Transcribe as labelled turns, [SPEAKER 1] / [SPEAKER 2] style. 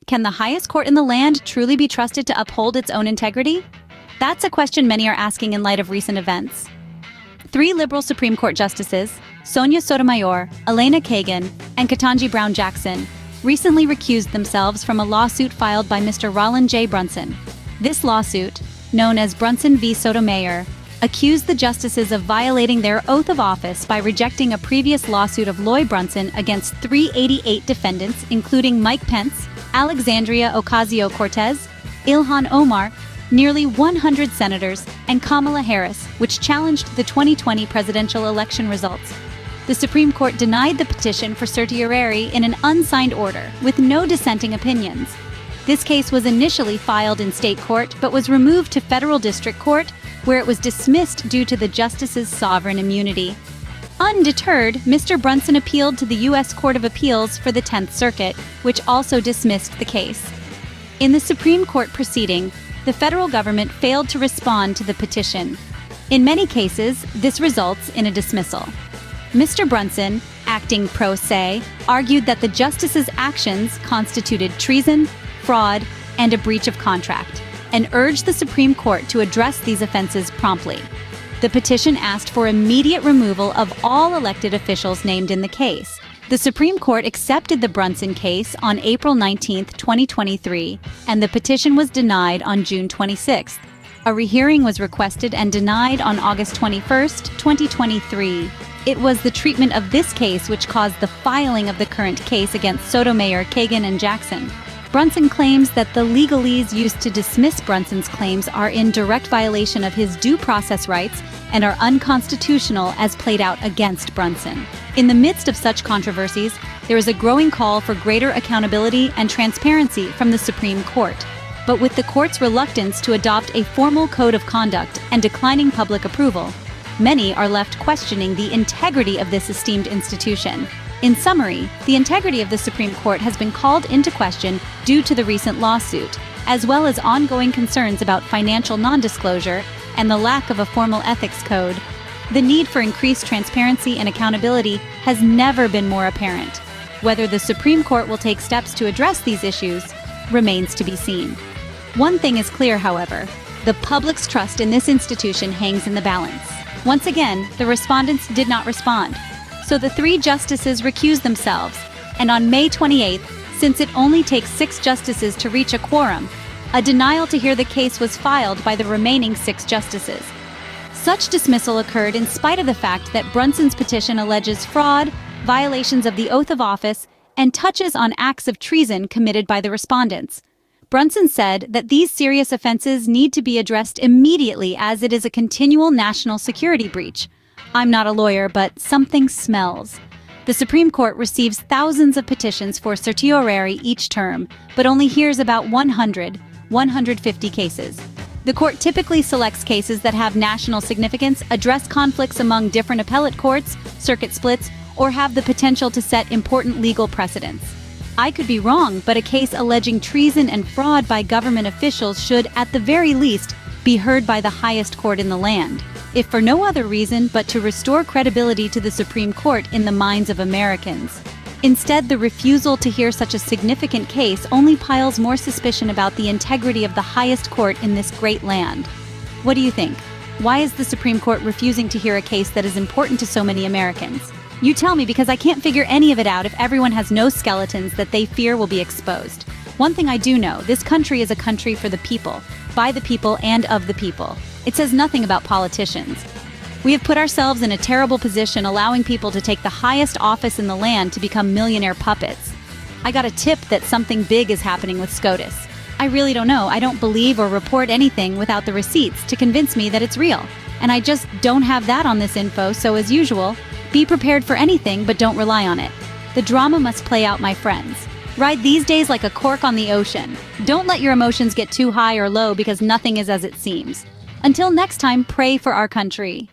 [SPEAKER 1] Can the highest court in the land truly be trusted to uphold its own integrity? That's a question many are asking in light of recent events. 3 liberal Supreme Court justices, Sonia Sotomayor, Elena Kagan, and Ketanji Brown Jackson, recently recused themselves from a lawsuit filed by Mr. Roland J. Brunson. This lawsuit, known as Brunson v. Sotomayor, accused the justices of violating their oath of office by rejecting a previous lawsuit of Loy Brunson against 388 defendants, including Mike Pence, Alexandria Ocasio-Cortez, Ilhan Omar, nearly 100 senators, and Kamala Harris, which challenged the 2020 presidential election results. The Supreme Court denied the petition for certiorari in an unsigned order, with no dissenting opinions. This case was initially filed in state court, but was removed to federal district court, where it was dismissed due to the justices' sovereign immunity. Undeterred, Mr. Brunson appealed to the U.S. Court of Appeals for the 10th Circuit, which also dismissed the case. In the Supreme Court proceeding, the federal government failed to respond to the petition. In many cases, this results in a dismissal. Mr. Brunson, acting pro se, argued that the justices' actions constituted treason, fraud, and a breach of contract, and urged the Supreme Court to address these offenses promptly. The petition asked for immediate removal of all elected officials named in the case. The Supreme Court accepted the Brunson case on April 19, 2023, and the petition was denied on June 26. A rehearing was requested and denied on August 21, 2023. It was the treatment of this case which caused the filing of the current case against Sotomayor, Kagan, and Jackson. Brunson claims that the legalese used to dismiss Brunson's claims are in direct violation of his due process rights and are unconstitutional as played out against Brunson. In the midst of such controversies, there is a growing call for greater accountability and transparency from the Supreme Court. But with the court's reluctance to adopt a formal code of conduct and declining public approval, many are left questioning the integrity of this esteemed institution. In summary, the integrity of the Supreme Court has been called into question due to the recent lawsuit, as well as ongoing concerns about financial non-disclosure and the lack of a formal ethics code. The need for increased transparency and accountability has never been more apparent. Whether the Supreme Court will take steps to address these issues remains to be seen. One thing is clear, however: the public's trust in this institution hangs in the balance. Once again, the respondents did not respond, so the 3 justices recused themselves, and on May 28th, since it only takes 6 justices to reach a quorum, a denial to hear the case was filed by the remaining 6 justices. Such dismissal occurred in spite of the fact that Brunson's petition alleges fraud, violations of the oath of office, and touches on acts of treason committed by the respondents. Brunson said that these serious offenses need to be addressed immediately as it is a continual national security breach. I'm not a lawyer, but something smells. The Supreme Court receives thousands of petitions for certiorari each term, but only hears about 150 cases. The court typically selects cases that have national significance, address conflicts among different appellate courts, circuit splits, or have the potential to set important legal precedents. I could be wrong, but a case alleging treason and fraud by government officials should, at the very least, be heard by the highest court in the land, if for no other reason but to restore credibility to the Supreme Court in the minds of Americans. Instead, the refusal to hear such a significant case only piles more suspicion about the integrity of the highest court in this great land. What do you think? Why is the Supreme Court refusing to hear a case that is important to so many Americans? You tell me, because I can't figure any of it out if everyone has no skeletons that they fear will be exposed. One thing I do know: this country is a country for the people, by the people, and of the people. It says nothing about politicians. We have put ourselves in a terrible position, allowing people to take the highest office in the land to become millionaire puppets. I got a tip that something big is happening with SCOTUS. I really don't know. I don't believe or report anything without the receipts to convince me that it's real. And I just don't have that on this info, so as usual, be prepared for anything, but don't rely on it. The drama must play out, my friends. Ride these days like a cork on the ocean. Don't let your emotions get too high or low, because nothing is as it seems. Until next time, pray for our country.